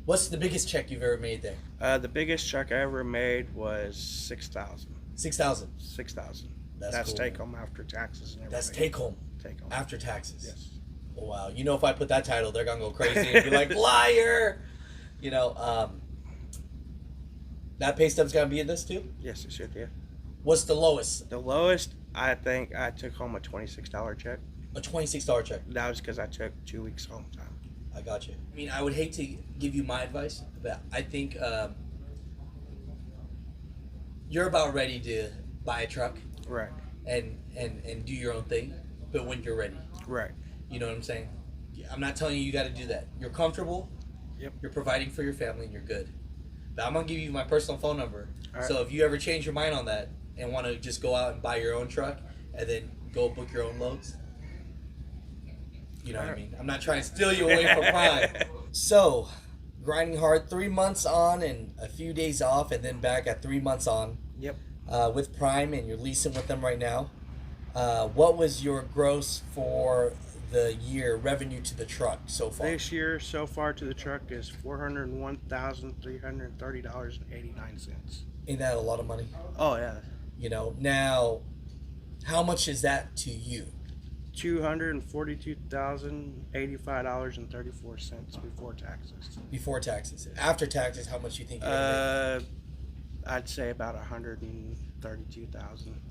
What's the biggest check you've ever made there? The biggest check I ever made was $6,000. 6,000. 6,000. That's cool, take home after taxes and everything. That's take home. Take home After taxes. Yes. Oh, wow. You know, if I put that title, they're gonna go crazy and be like, liar. You know, that pay stub's gotta be in this too. Yes, it should. Yeah. What's the lowest? The lowest, I think, I took home a $26 check. A $26 check. That was because I took 2 weeks home time. I got you. I mean, I would hate to give you my advice, but I think you're about ready to buy a truck, Right. and do your own thing. But when you're ready, Right. you know what I'm saying? I'm not telling you got to do that. You're comfortable. Yep. You're providing for your family, and you're good. But I'm gonna give you my personal phone number. All right. So if you ever change your mind on that and want to just go out and buy your own truck and then go book your own loads. You know what I mean? I'm not trying to steal you away from Prime. So, grinding hard, 3 months on and a few days off, and then back at 3 months on. Yep. With Prime, and you're leasing with them right now. What was your gross for the year revenue to the truck so far? This year, so far to the truck is $401,330.89. Ain't that a lot of money? Oh yeah. You know, now, how much is that to you? $242,085.34 before taxes. Before taxes. After taxes, how much you think you're gonna make? I'd say about 132,000.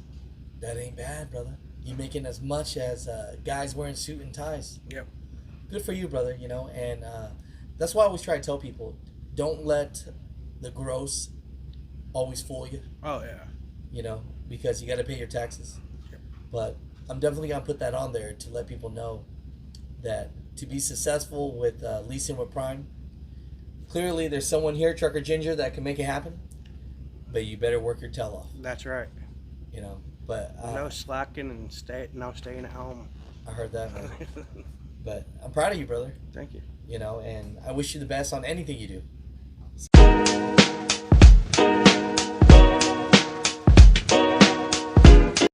That ain't bad, brother. You making as much as guys wearing suit and ties. Yep. Good for you, brother. You know, and that's why I always try to tell people, don't let the gross always fool you. Oh yeah. You know, because you got to pay your taxes. Yep. But I'm definitely gonna put that on there to let people know that to be successful with leasing with Prime, clearly there's someone here, Trucker Ginger, that can make it happen. But you better work your tail off. That's right. You know, but no slacking and no staying at home. I heard that, man. But I'm proud of you, brother. Thank you. You know, and I wish you the best on anything you do.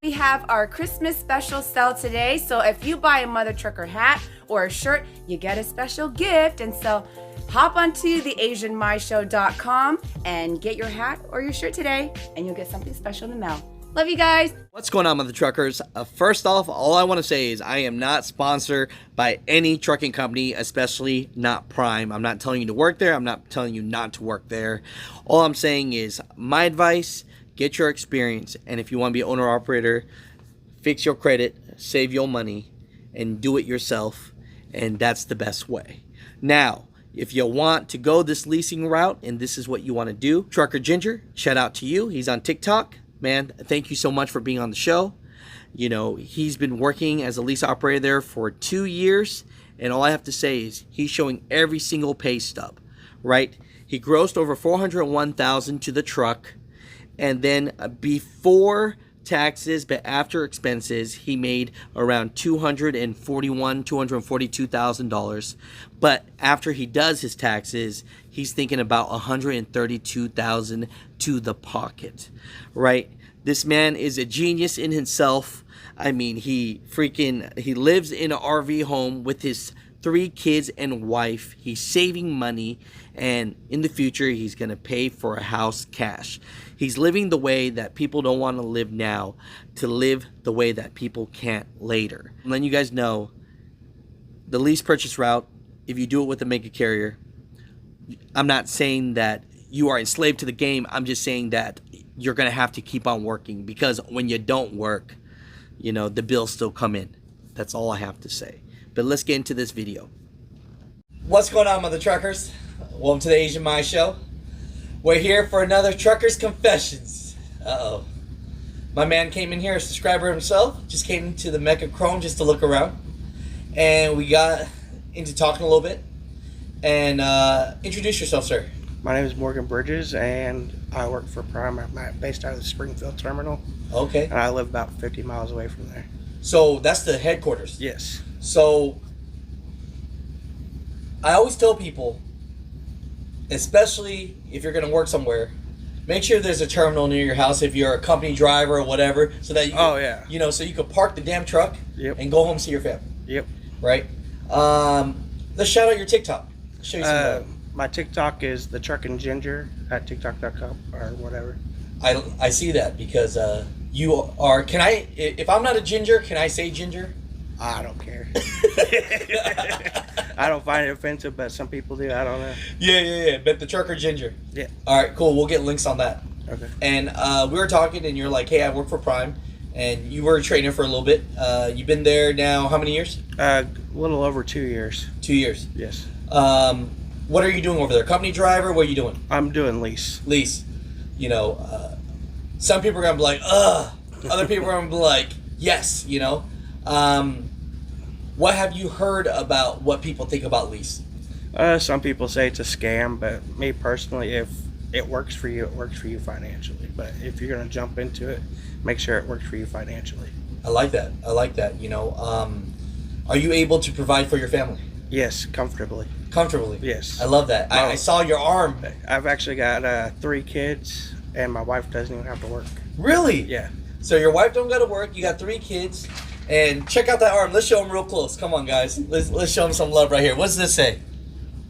We have our Christmas special sale today, so if you buy a Mother Trucker hat or a shirt, you get a special gift. And so hop onto theasianmyshow.com and get your hat or your shirt today, and you'll get something special in the mail. Love you guys. What's going on, Mother Truckers? First off, all I want to say is I am not sponsored by any trucking company, especially not Prime. I'm not telling you to work there. I'm not telling you not to work there. All I'm saying is my advice, get your experience, and if you want to be an owner-operator, fix your credit, save your money, and do it yourself, and that's the best way. Now, if you want to go this leasing route and this is what you want to do, Trucker Ginger, shout out to you. He's on TikTok. Man, thank you so much for being on the show. You know, he's been working as a lease operator there for 2 years, and all I have to say is he's showing every single pay stub, right? He grossed over $401,000 to the truck, and then before taxes but after expenses he made around $242,000. But after he does his taxes, he's thinking about $132,000 to the pocket, right? This man is a genius in himself. I mean, he lives in an RV home with his 3 kids and wife. He's saving money, and in the future he's gonna pay for a house cash. He's living the way that people don't want to live now, to live the way that people can't later. I'm letting you guys know, the lease purchase route, if you do it with a mega carrier, I'm not saying that you are enslaved to the game. I'm just saying that you're gonna have to keep on working, because when you don't work, you know, the bills still come in. That's all I have to say. But let's get into this video. What's going on, Mother Truckers? Welcome to the Asian My Show. We're here for another Trucker's Confessions. Uh-oh. My man came in here, a subscriber himself, just came into the Mecca Chrome just to look around. And we got into talking a little bit. And introduce yourself, sir. My name is Morgan Bridges, and I work for Prime. I'm based out of the Springfield terminal. Okay. And I live about 50 miles away from there. So that's the headquarters? Yes. So I always tell people, especially if you're going to work somewhere, make sure there's a terminal near your house if you're a company driver or whatever, so that you can, you know, so you can park the damn truck and go home, see your family. Yep. Right? Let's shout out your TikTok. Show you some My TikTok is the Truck and Ginger at TikTok.com or whatever. I see that because you are. Can I? If I'm not a ginger, can I say ginger? I don't care. I don't find it offensive, but some people do. I don't know. Yeah. But the trucker ginger. Yeah. All right, cool. We'll get links on that. Okay. And we were talking, and you're like, "Hey, I work for Prime," and you were a trainer for a little bit. You've been there now. How many years? A little over 2 years. 2 years. Yes. What are you doing over there? Company driver? What are you doing? I'm doing lease. Lease. You know, some people are gonna be like, "Ugh." Other people are gonna be like, "Yes." You know. What have you heard about what people think about lease? Some people say it's a scam, but me personally, if it works for you, it works for you financially. But if you're going to jump into it, make sure it works for you financially. I like that. You know, are you able to provide for your family? Yes, comfortably. Comfortably? Yes. I love that. I saw your arm. I've actually got 3 kids, and my wife doesn't even have to work. Really? Yeah. So your wife don't got to work. You got 3 kids. And check out that arm. Let's show them real close. Come on, guys. Let's show them some love right here. What's this say?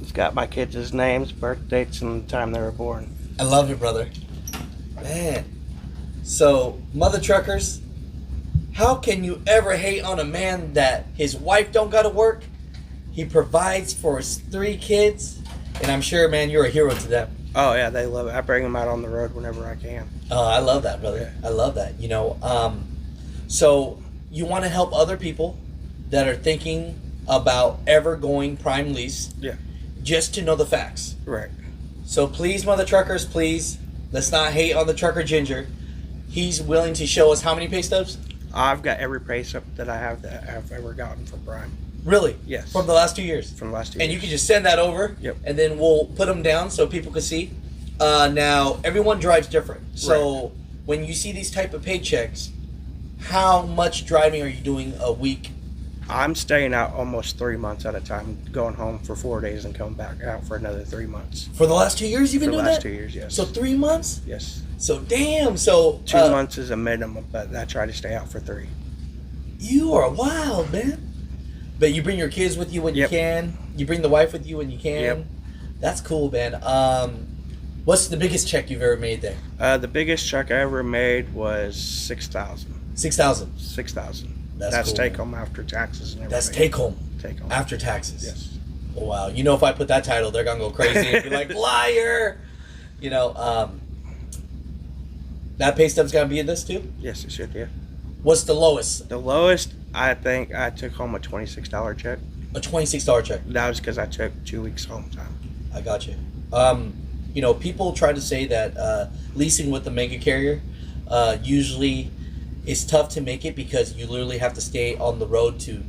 It's got my kids' names, birth dates, and the time they were born. I love it, brother. Man. So, mother truckers, how can you ever hate on a man that his wife don't got to work? He provides for his 3 kids. And I'm sure, man, you're a hero to them. Oh, yeah, they love it. I bring them out on the road whenever I can. Oh, I love that, brother. Yeah. I love that. You know, so you want to help other people that are thinking about ever going prime lease. Yeah. Just to know the facts. Right. So please, mother truckers, please, let's not hate on the trucker ginger. He's willing to show us how many pay stubs? I've got every pay stub that I have that I've ever gotten from Prime. Really? Yes. From the last 2 years? From the last 2 And years. you can just send that over. Yep. And then we'll put them down so people can see. Now, everyone drives different. So when you see these type of paychecks, how much driving are you doing a week? I'm staying out almost 3 months at a time, going home for 4 days and coming back out for another 3 months. For the last 2 years you've been For the doing last that? 2 years, yes. So 3 months? Yes. So damn. So 2 months is a minimum, but I try to stay out for 3. You are wild, man. But you bring your kids with you when you Yep. can. You bring the wife with you when you can. Yep. That's cool, man. What's the biggest check you've ever made there? The biggest check I ever made was $6,000. 6,000. 6,000. That's That's cool, take man. home after taxes and everything. That's take home Take home. after taxes. Yes. Oh, wow. You know, if I put that title, they're gonna go crazy and be like, liar. You know, that pay stub's gonna be in this too. Yes, it should, yeah. What's the lowest? The lowest, I think I took home a $26 check. A $26 check. That was because I took 2 weeks home time. I got you. You know, people try to say that leasing with the mega carrier usually is tough to make it because you literally have to stay on the road to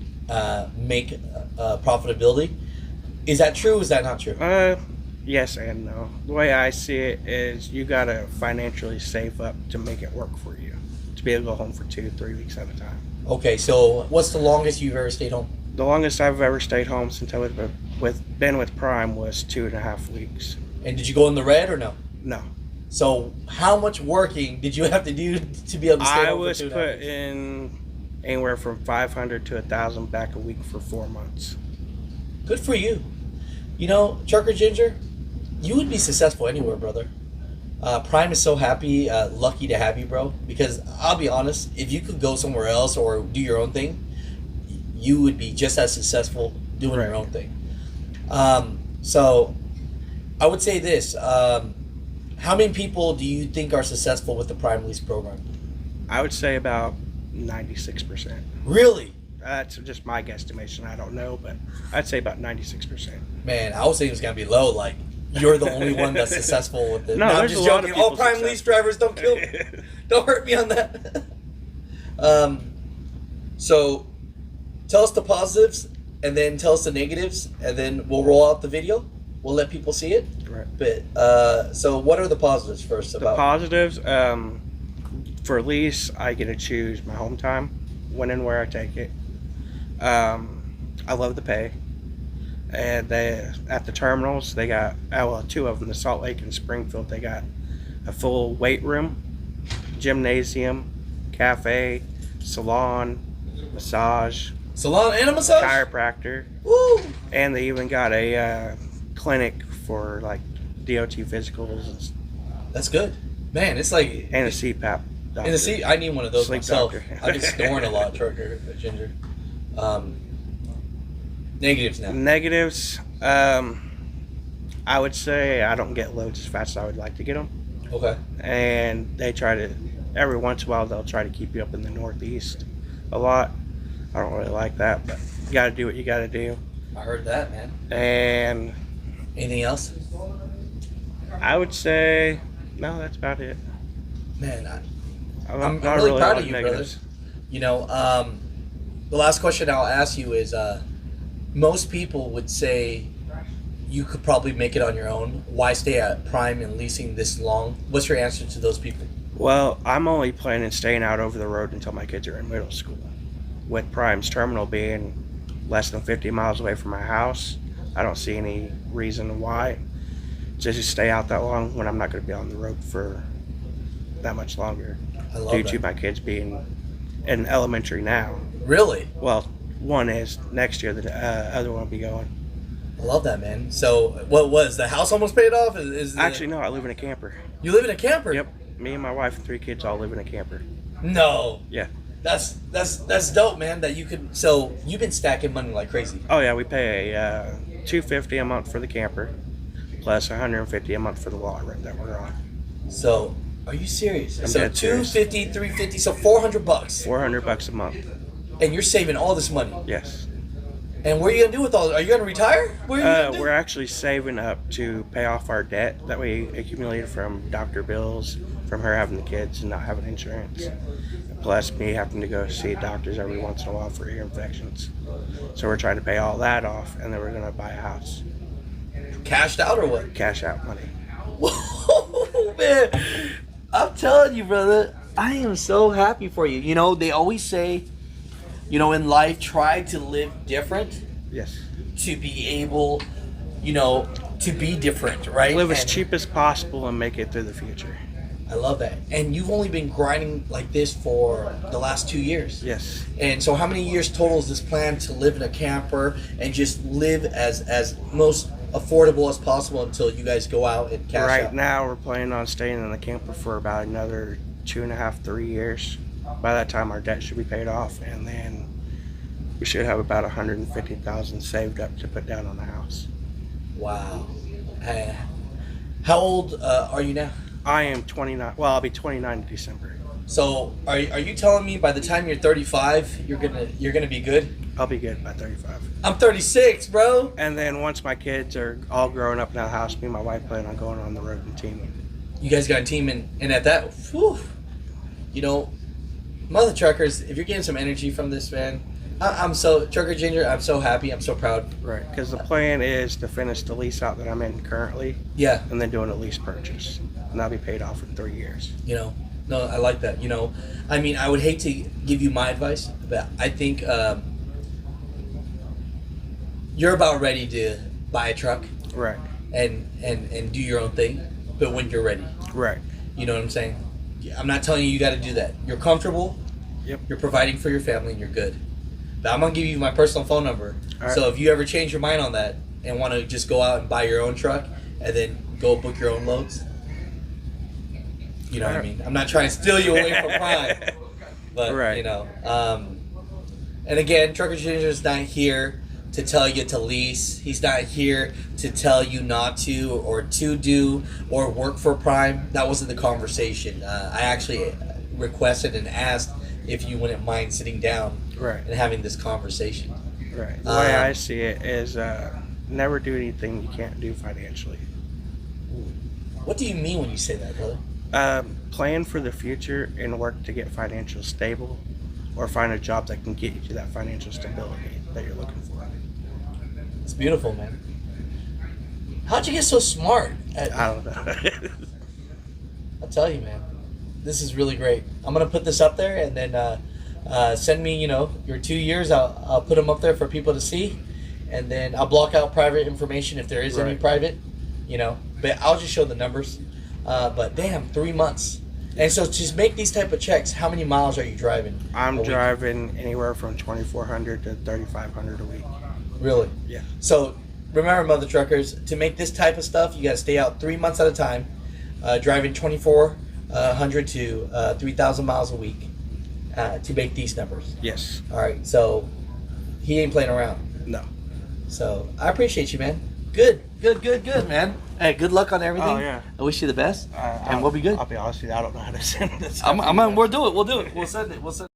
make profitability. Is that true? Is that not true? Yes and no. The way I see it is you gotta financially save up to make it work for you. To be able to go home for 2-3 weeks at a time. Okay, so what's the longest you've ever stayed home? The longest I've ever stayed home since I was been with Prime was 2.5 weeks. And did you go in the red or no? No. So how much working did you have to do to be able to stay I home was for 2.5 put weeks? in anywhere from 500 to 1,000 back a week for 4 months. Good for you. You know, Trucker Ginger, you would be successful anywhere, brother. Prime is so happy, lucky to have you, bro. Because I'll be honest, if you could go somewhere else or do your own thing, you would be just as successful doing your own thing. So I would say this. How many people do you think are successful with the Prime Lease program? I would say about 96%. Really? That's just my guesstimation. I don't know, but I'd say about 96%. Man, I was thinking it was going to be low. Like, you're the only one that's successful with it. No, I'm there's just a lot joking. of people All Prime successful. Lease drivers, don't kill me. Don't hurt me on that. So, tell us the positives, and then tell us the negatives, and then we'll roll out the video. We'll let people see it. Right. But so, what are the positives first The about? positives, for lease, I get to choose my home time, when and where I take it. I love the pay. And at the terminals, they got, two of them, the Salt Lake and Springfield, they got a full weight room, gymnasium, cafe, salon, massage, Salon and a massage. chiropractor, Woo! and they even got a clinic for like DOT physicals That's good, man. It's like and a CPAP. in the seat. I need one of those Sleep myself. doctor. I've been snoring a lot, Trucker Ginger. Negatives now. Negatives. I would say I don't get loads as fast as I would like to get them. Okay. And they try to, every once in a while, they'll try to keep you up in the Northeast a lot. I don't really like that, but you got to do what you got to do. I heard that, man. And Anything else? I would say, no, that's about it. Man, I'm I'm really proud like of you, negatives. brother. You know, the last question I'll ask you is, most people would say you could probably make it on your own. Why stay at Prime and leasing this long? What's your answer to those people? Well, I'm only planning on staying out over the road until my kids are in middle school. With Prime's terminal being less than 50 miles away from my house, I don't see any reason why to just stay out that long when I'm not going to be on the road for that much longer. I love Due that. to my kids being in elementary now. Really? Well, one is next year, the other one will be going. I love that, man. So, what was the house almost paid off? Actually, no, I live in a camper. You live in a camper? Yep. Me and my wife and 3 kids all live in a camper. No. Yeah. That's dope, man. That you could. So you've been stacking money like crazy. Oh yeah, we pay $250 a month for the camper, plus $150 a month for the lot rent that we're on. So, are you serious? I'm So dead serious. $250, $350, so $400, $400 a month. and you're saving all this money. Yes. And what are you gonna do with all? Are you gonna retire? What are you gonna do? We're actually saving up to pay off our debt that we accumulated from doctor bills, from her having the kids and not having insurance, plus me having to go see doctors every once in a while for ear infections. So we're trying to pay all that off, and then we're gonna buy a house. Cashed out or what? Cash out money. Whoa, man! I'm telling you, brother. I am so happy for you. You know, they always say, you know, in life, try to live different Yes. to be able, you know, to be different, right? Live as And cheap as possible and make it through the future. I love that. And you've only been grinding like this for the last 2 years. Yes. And so how many years total is this plan to live in a camper and just live as most affordable as possible until you guys go out and cash Right out? now, we're planning on staying in the camper for about another 2.5, 3 years. By that time, our debt should be paid off, and then we should have about $150,000 saved up to put down on the house. Wow. How old are you now? I am 29. Well, I'll be 29 in December. So are you telling me by the time you're 35, you're gonna be good? I'll be good by 35. I'm 36, bro. And then once my kids are all grown up in the house, me and my wife plan on going on the road and teaming. You guys got a team, and at that, whew, you know, Mother Truckers, if you're getting some energy from this, man, I'm so, Trucker Ginger, I'm so happy, I'm so proud. Right, because the plan is to finish the lease out that I'm in currently, Yeah, and then doing a lease purchase, and that'll be paid off in 3 years. you know, no, I like that, you know. I mean, I would hate to give you my advice, but I think you're about ready to buy a truck Right, and do your own thing, but when you're ready. right. You know what I'm saying? I'm not telling you you got to do that. You're comfortable. Yep. You're providing for your family, and you're good. But I'm gonna give you my personal phone number. All right. So if you ever change your mind on that and want to just go out and buy your own truck and then go book your own loads, you know what I mean? I'm not trying to steal you away from Prime, but Right. you know. And again, Trucker Ginger is not here to tell you to lease. He's not here to tell you not to or to do or work for Prime. That wasn't the conversation. I actually requested and asked if you wouldn't mind sitting down Right. and having this conversation. Right. The way I see it is never do anything you can't do financially. What do you mean when you say that, brother? Plan for the future and work to get financial stable, or find a job that can get you to that financial stability that you're looking for. It's beautiful, man. How'd you get so smart? I don't know. I'll tell you, man. This is really great. I'm gonna put this up there, and then send me, you know, your 2 years. I'll put them up there for people to see, and then I'll block out private information if there is any Right. private, you know. But I'll just show the numbers. But damn, 3 months. And so to make these type of checks, how many miles are you driving? a I'm week? driving anywhere from 2,400 to 3,500 a week. Really? Yeah. So remember, mother truckers, to make this type of stuff, you got to stay out 3 months at a time, driving 2,400 to 3,000 miles a week to make these numbers. Yes. All right, so he ain't playing around. No. So I appreciate you, man. Good, man. Hey, good luck on everything. Oh, yeah. I wish you the best, and we'll be good. I'll be honest with you, I don't know how to send this. We'll do it. We'll send it.